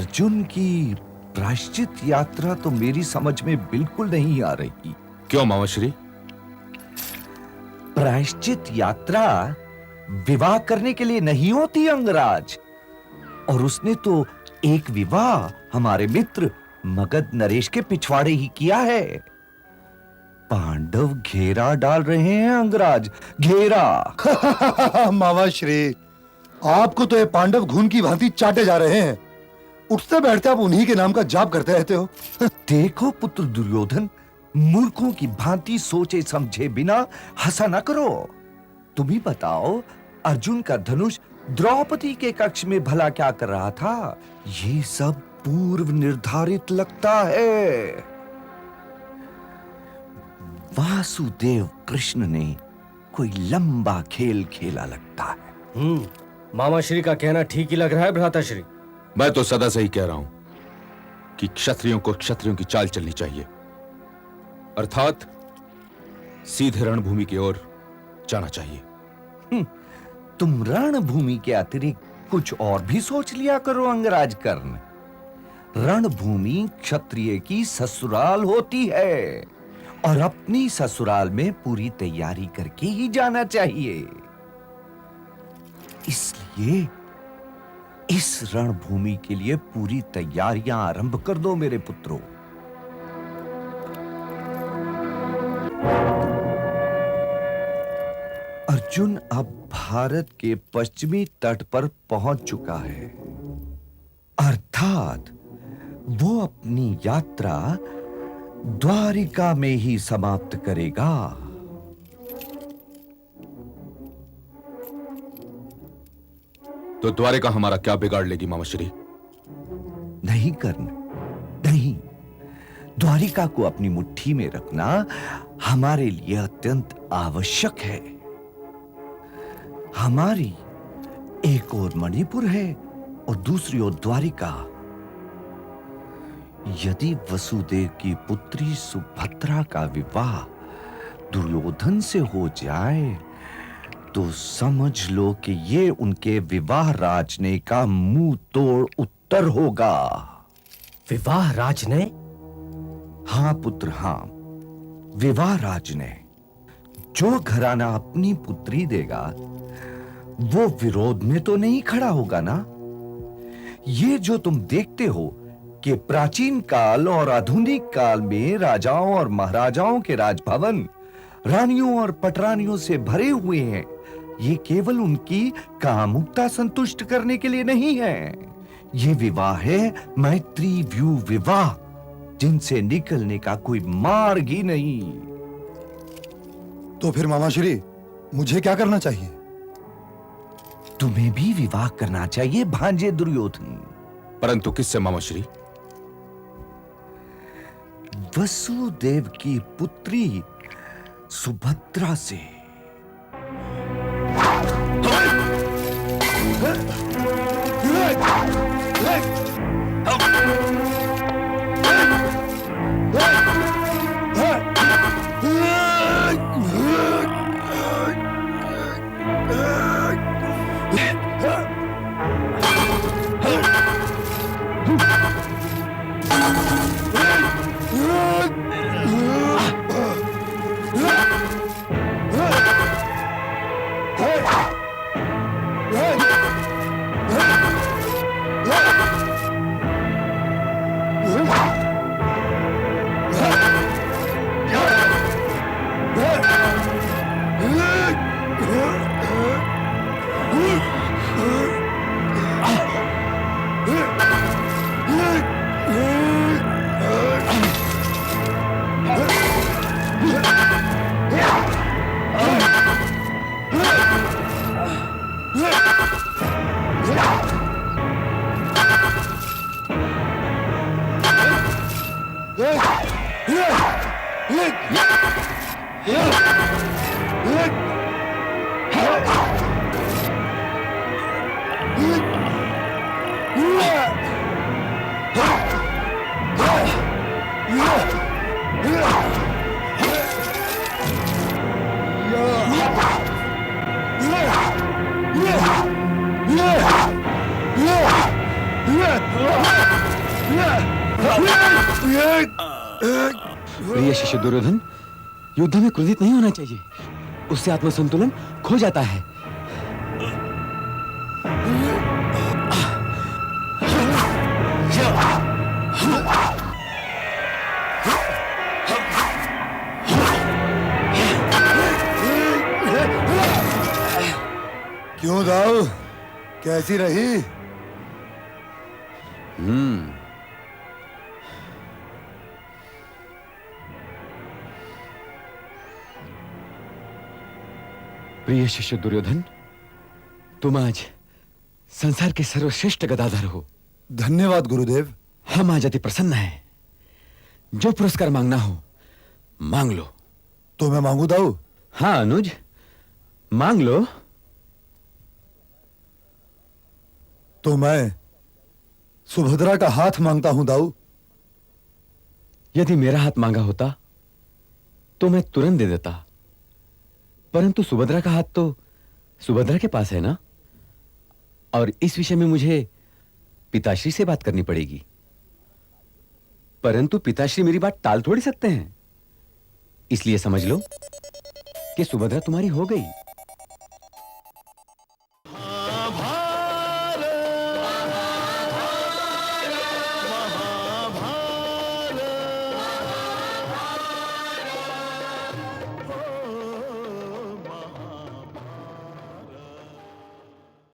अर्जुन की प्रायश्चित यात्रा तो मेरी समझ में बिल्कुल नहीं आ रही। क्यों मामाश्री? प्रायश्चित यात्रा विवाह करने के लिए नहीं होती अंगराज। और उसने तो एक विवाह हमारे मित्र मगध नरेश के पिछवाड़े ही किया है। पांडव घेरा डाल रहे हैं अंगराज, घेरा। मामाश्री, आपको तो ये पांडव घून की भांति चाटे जा रहे हैं। उठते बैठते आप उन्हीं के नाम का जाप करते रहते हो। देखो पुत्र दुर्योधन, मूर्खों की भांति सोचे समझे बिना हंसा न करो। तुम ही बताओ, अर्जुन का धनुष द्रौपदी के कक्ष में भला क्या कर रहा था? ये सब पूर्व निर्धारित लगता है। वासुदेव कृष्ण ने कोई लंबा खेल खेला लगता है। मामाश्री का कहना ठीक ही लग रहा है भ्राताश्री। मैं तो सदा से ही कह रहा हूं कि क्षत्रियों को क्षत्रियों की चाल चलनी चाहिए, अर्थात सीधे रणभूमि की ओर जाना चाहिए। तुम रणभूमि के अतिरिक्त कुछ और भी सोच लिया करो अंगराज कर्ण। रणभूमि क्षत्रिय की ससुराल होती है और अपनी ससुराल में पूरी तैयारी करके ही जाना चाहिए। इसलिए इस रणभूमि के लिए पूरी तैयारियां आरंभ कर दो मेरे पुत्रों। अर्जुन अब भारत के पश्चिमी तट पर पहुंच चुका है, अर्थात वो अपनी यात्रा द्वारिका में ही समाप्त करेगा। तो द्वारिका हमारा क्या बिगाड़ लेगी मामाश्री? नहीं कर्ण, नहीं। द्वारिका को अपनी मुट्ठी में रखना हमारे लिए अत्यंत आवश्यक है। हमारी एक ओर मणिपुर है और दूसरी ओर द्वारिका। यदि वसुदेव की पुत्री सुभद्रा का विवाह दुर्योधन से हो जाए तो समझ लो कि ये उनके विवाह राजने का मुंह तोड़ उत्तर होगा। विवाह राजने? हां पुत्र, हां, विवाह राजने। जो घराना अपनी पुत्री देगा वो विरोध में तो नहीं खड़ा होगा ना। ये जो तुम देखते हो कि प्राचीन काल और आधुनिक काल में राजाओं और महाराजाओं के राजभवन रानियों और पटरानियों से भरे हुए हैं, ये केवल उनकी कामुकता संतुष्ट करने के लिए नहीं है। ये विवाह है मैत्री व्यू विवाह, जिनसे निकलने का कोई मार्ग ही नहीं। तो फिर मामाश्री, मुझे क्या करना चाहिए? तुम्हें भी विवाह करना चाहिए भांजे दुर्योधन। परंतु किससे मामाश्री? वसुदेव की पुत्री सुभद्रा से। प्रिय शिष्य दुर्योधन, युद्ध में क्रोधित नहीं होना चाहिए, उससे आत्मसंतुलन खो जाता है। क्यों दाऊ, कैसी रही? प्रिय शिष्य दुर्योधन, तुम आज संसार के सर्वश्रेष्ठ गदाधर हो। धन्यवाद गुरुदेव। हम आज अति प्रसन्न हैं। जो पुरस्कार मांगना हो मांग लो। तो मैं मांगू दाऊ? हाँ अनुज, मांग लो। तो मैं सुभद्रा का हाथ मांगता हूं दाऊ। यदि मेरा हाथ मांगा होता तो मैं तुरंत दे देता, परंतु सुभद्रा का हाथ तो सुभद्रा के पास है ना, और इस विषय में मुझे पिताश्री से बात करनी पड़ेगी। परंतु पिताश्री मेरी बात टाल थोड़ी सकते हैं, इसलिए समझ लो कि सुभद्रा तुम्हारी हो गई।